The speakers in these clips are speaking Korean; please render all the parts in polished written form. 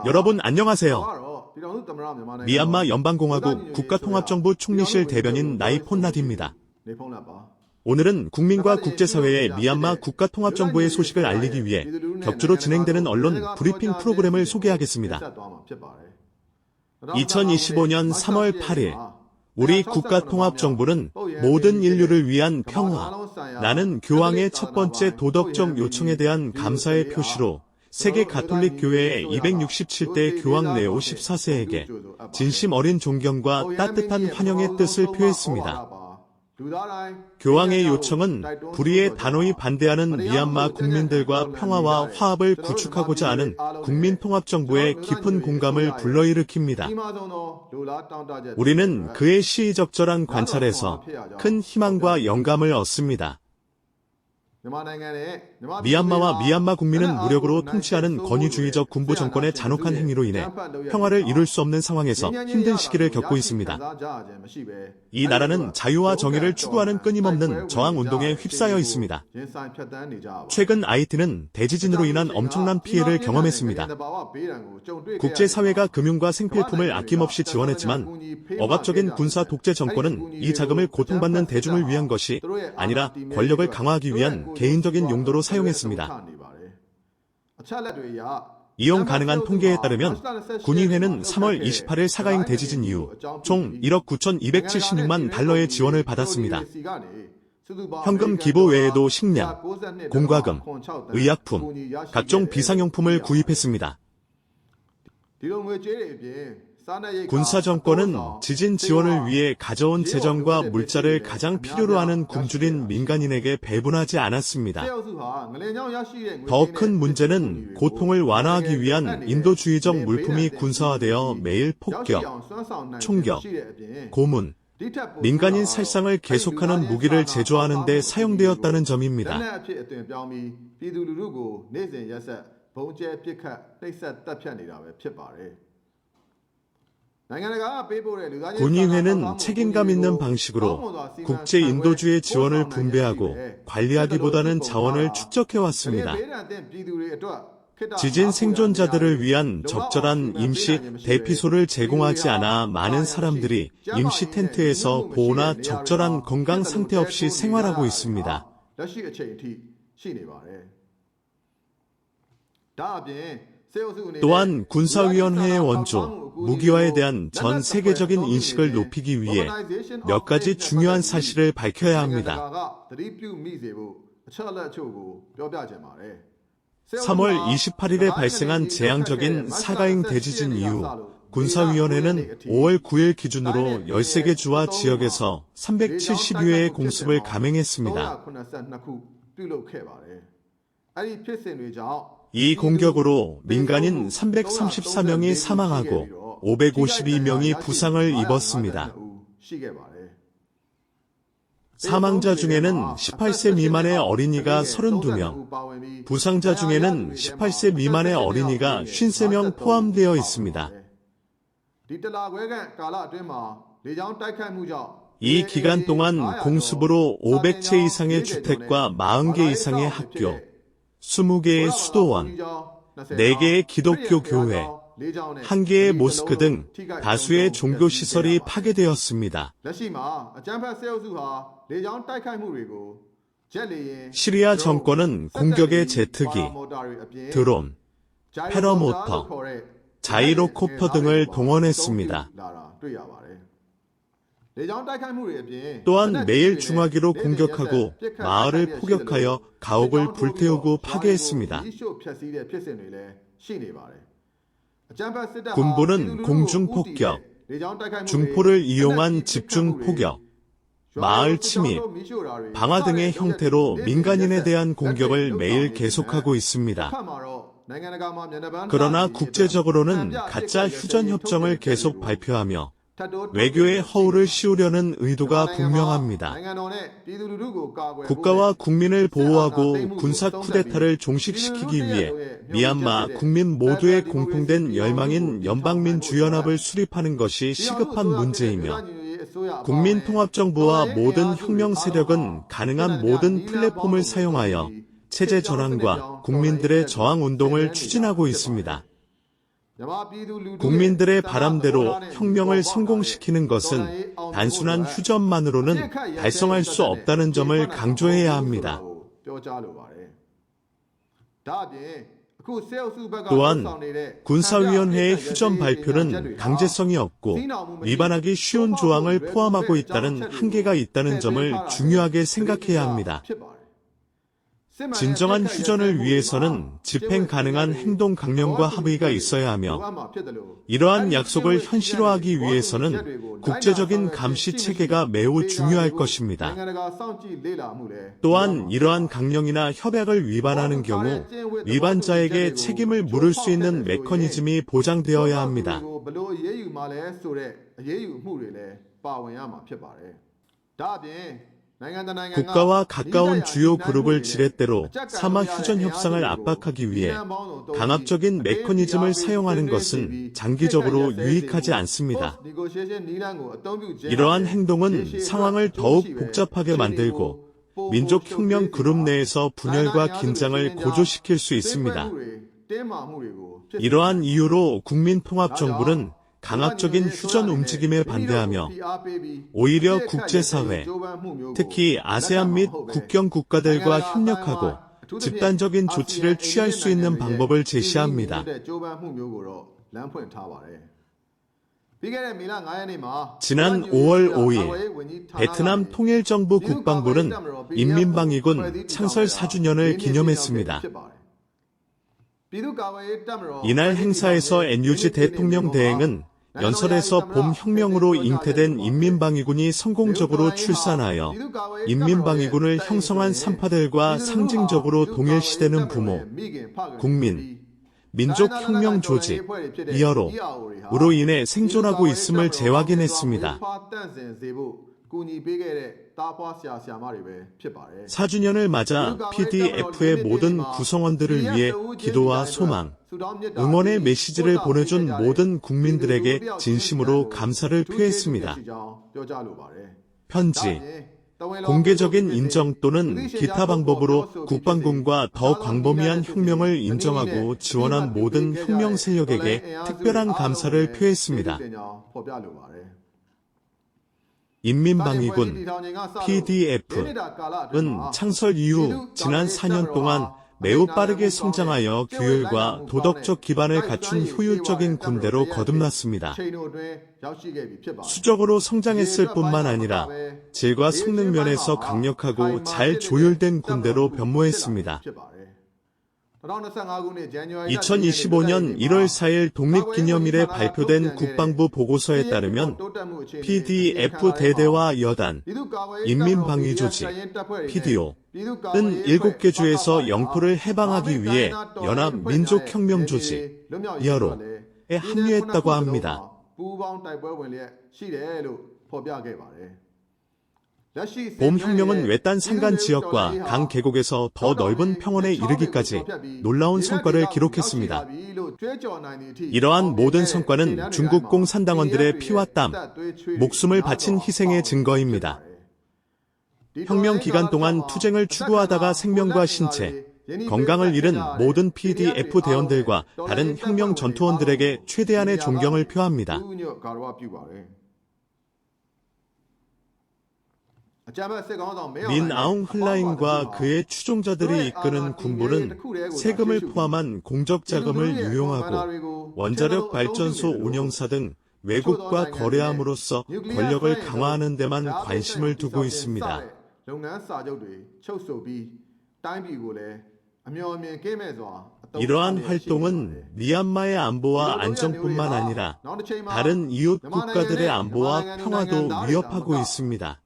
여러분 안녕하세요. 미얀마 연방공화국 국가통합정부 총리실 대변인 나이폰 나디입니다. 오늘은 국민과 국제사회에 미얀마 국가통합정부의 소식을 알리기 위해 격주로 진행되는 언론 브리핑 프로그램을 소개하겠습니다. 2025년 3월 8일 우리 국가통합정부는 모든 인류를 위한 평화라는 교황의 첫 번째 도덕적 요청에 대한 감사의 표시로 세계 가톨릭 교회의 267대 교황 네오 14세에게 진심 어린 존경과 따뜻한 환영의 뜻을 표했습니다. 교황의 요청은 불의에 단호히 반대하는 미얀마 국민들과 평화와 화합을 구축하고자 하는 국민통합정부의 깊은 공감을 불러일으킵니다. 우리는 그의 시의적절한 관찰에서 큰 희망과 영감을 얻습니다. 미얀마와 미얀마 국민은 무력으로 통치하는 권위주의적 군부 정권의 잔혹한 행위로 인해 평화를 이룰 수 없는 상황에서 힘든 시기를 겪고 있습니다. 이 나라는 자유와 정의를 추구하는 끊임없는 저항운동에 휩싸여 있습니다. 최근 IT는 대지진으로 인한 엄청난 피해를 경험했습니다. 국제사회가 금융과 생필품을 아낌없이 지원했지만 억압적인 군사 독재 정권은 이 자금을 고통받는 대중을 위한 것이 아니라 권력을 강화하기 위한 개인적인 용도로 사용했습니다. 이용 가능한 통계에 따르면 군의회는 3월 28일 사가잉 대지진 이후 총 1억 9,276만 달러의 지원을 받았습니다. 현금 기부 외에도 식량, 공과금, 의약품, 각종 비상용품을 구입했습니다. 군사정권은 지진 지원을 위해 가져온 재정과 물자를 가장 필요로 하는 굶주린 민간인에게 배분하지 않았습니다. 더 큰 문제는 고통을 완화하기 위한 인도주의적 물품이 군사화되어 매일 폭격, 총격, 고문, 민간인 살상을 계속하는 무기를 제조하는 데 사용되었다는 점입니다. 군의회는 책임감 있는 방식으로 국제 인도주의 지원을 분배하고 관리하기보다는 자원을 축적해왔습니다. 지진 생존자들을 위한 적절한 임시 대피소를 제공하지 않아 많은 사람들이 임시 텐트에서 보호나 적절한 건강 상태 없이 생활하고 있습니다. 또한 군사위원회의 원조, 무기화에 대한 전 세계적인 인식을 높이기 위해 몇 가지 중요한 사실을 밝혀야 합니다. 3월 28일에 발생한 재앙적인 사가잉 대지진 이후 군사위원회는 5월 9일 기준으로 13개 주와 지역에서 370여회의 공습을 감행했습니다. 이 공격으로 민간인 334명이 사망하고 552명이 부상을 입었습니다. 사망자 중에는 18세 미만의 어린이가 32명, 부상자 중에는 18세 미만의 어린이가 53명 포함되어 있습니다. 이 기간 동안 공습으로 500채 이상의 주택과 40개 이상의 학교, 20개의 수도원, 4개의 기독교 교회, 1개의 모스크 등 다수의 종교시설이 파괴되었습니다. 시리아 정권은 공격의 제트기, 드론, 패러모터, 자이로콥터 등을 동원했습니다. 또한 매일 중화기로 공격하고 마을을 포격하여 가옥을 불태우고 파괴했습니다. 군부는 공중폭격, 중포를 이용한 집중폭격, 마을 침입, 방화 등의 형태로 민간인에 대한 공격을 매일 계속하고 있습니다. 그러나 국제적으로는 가짜 휴전협정을 계속 발표하며 외교의 허울을 씌우려는 의도가 분명합니다. 국가와 국민을 보호하고 군사 쿠데타를 종식시키기 위해 미얀마 국민 모두의 공통된 열망인 연방민주연합을 수립하는 것이 시급한 문제이며 국민통합정부와 모든 혁명 세력은 가능한 모든 플랫폼을 사용하여 체제 전환과 국민들의 저항 운동을 추진하고 있습니다. 국민들의 바람대로 혁명을 성공시키는 것은 단순한 휴전만으로는 달성할 수 없다는 점을 강조해야 합니다. 또한 군사위원회의 휴전 발표는 강제성이 없고 위반하기 쉬운 조항을 포함하고 있다는 한계가 있다는 점을 중요하게 생각해야 합니다. 진정한 휴전을 위해서는 집행 가능한 행동 강령과 합의가 있어야 하며 이러한 약속을 현실화하기 위해서는 국제적인 감시 체계가 매우 중요할 것입니다. 또한 이러한 강령이나 협약을 위반하는 경우 위반자에게 책임을 물을 수 있는 메커니즘이 보장되어야 합니다. 국가와 가까운 주요 그룹을 지렛대로 사마 휴전 협상을 압박하기 위해 강압적인 메커니즘을 사용하는 것은 장기적으로 유익하지 않습니다. 이러한 행동은 상황을 더욱 복잡하게 만들고 민족혁명 그룹 내에서 분열과 긴장을 고조시킬 수 있습니다. 이러한 이유로 국민통합정부는 강압적인 휴전 움직임에 반대하며 오히려 국제사회, 특히 아세안 및 국경 국가들과 협력하고 집단적인 조치를 취할 수 있는 방법을 제시합니다. 지난 5월 5일 베트남 통일정부 국방부는 인민방위군 창설 4주년을 기념했습니다. 이날 행사에서 NUG 대통령 대행은 연설에서 봄 혁명으로 잉태된 인민방위군이 성공적으로 출산하여 인민방위군을 형성한 산파들과 상징적으로 동일시되는 부모, 국민, 민족혁명 조직, 이어로로 인해 생존하고 있음을 재확인했습니다. 4주년을 맞아 PDF의 모든 구성원들을 위해 기도와 소망, 응원의 메시지를 보내준 모든 국민들에게 진심으로 감사를 표했습니다. 편지, 공개적인 인정 또는 기타 방법으로 국방군과 더 광범위한 혁명을 인정하고 지원한 모든 혁명 세력에게 특별한 감사를 표했습니다. 인민방위군 PDF은 창설 이후 지난 4년 동안 매우 빠르게 성장하여 규율과 도덕적 기반을 갖춘 효율적인 군대로 거듭났습니다. 수적으로 성장했을 뿐만 아니라 질과 성능 면에서 강력하고 잘 조율된 군대로 변모했습니다. 2025년 1월 4일 독립기념일에 발표된 국방부 보고서에 따르면 PDF 대대와 여단, 인민방위조직, PDO는 7개 주에서 영토를 해방하기 위해 연합민족혁명조직, 이어로에 합류했다고 합니다. 봄혁명은 외딴 산간 지역과 강 계곡에서 더 넓은 평원에 이르기까지 놀라운 성과를 기록했습니다. 이러한 모든 성과는 중국 공산당원들의 피와 땀, 목숨을 바친 희생의 증거입니다. 혁명 기간 동안 투쟁을 추구하다가 생명과 신체, 건강을 잃은 모든 PDF 대원들과 다른 혁명 전투원들에게 최대한의 존경을 표합니다. 민 아웅 흘라잉과 그의 추종자들이 이끄는 군부는 세금을 포함한 공적 자금을 유용하고 원자력 발전소 운영사 등 외국과 거래함으로써 권력을 강화하는 데만 관심을 두고 있습니다. 이러한 활동은 미얀마의 안보와 안정뿐만 아니라 다른 이웃 국가들의 안보와 평화도 위협하고 있습니다.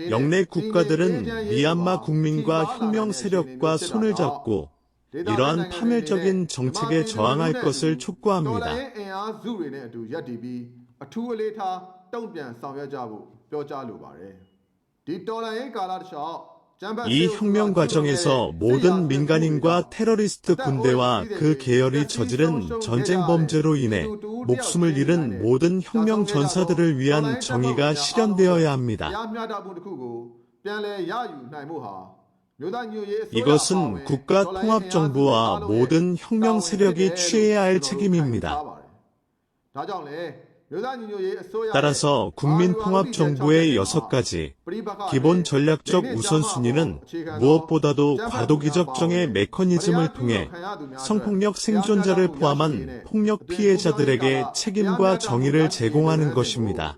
영내 국가들은 미얀마 국민과 혁명 세력과 손을 잡고 이러한 파멸적인 정책에 저항할 것을 촉구합니다. 이 혁명 과정에서 모든 민간인과 테러리스트 군대와 그 계열이 저지른 전쟁 범죄로 인해 목숨을 잃은 모든 혁명 전사들을 위한 정의가 실현되어야 합니다. 이것은 국가통합정부와 모든 혁명 세력이 취해야 할 책임입니다. 따라서 국민통합정부의 6가지 기본 전략적 우선순위는 무엇보다도 과도기적 정의 메커니즘을 통해 성폭력 생존자를 포함한 폭력 피해자들에게 책임과 정의를 제공하는 것입니다.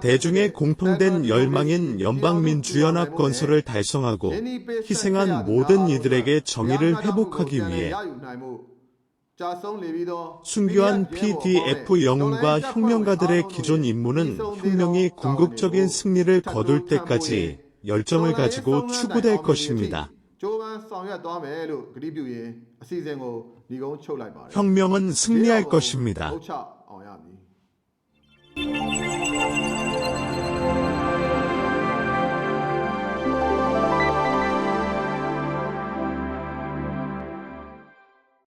대중의 공통된 열망인 연방민주연합 건설을 달성하고 희생한 모든 이들에게 정의를 회복하기 위해 순교한 PDF 영웅과 혁명가들의 기존 임무는 혁명이 궁극적인 승리를 거둘 때까지 열정을 가지고 추구될 것입니다. 혁명은 승리할 것입니다.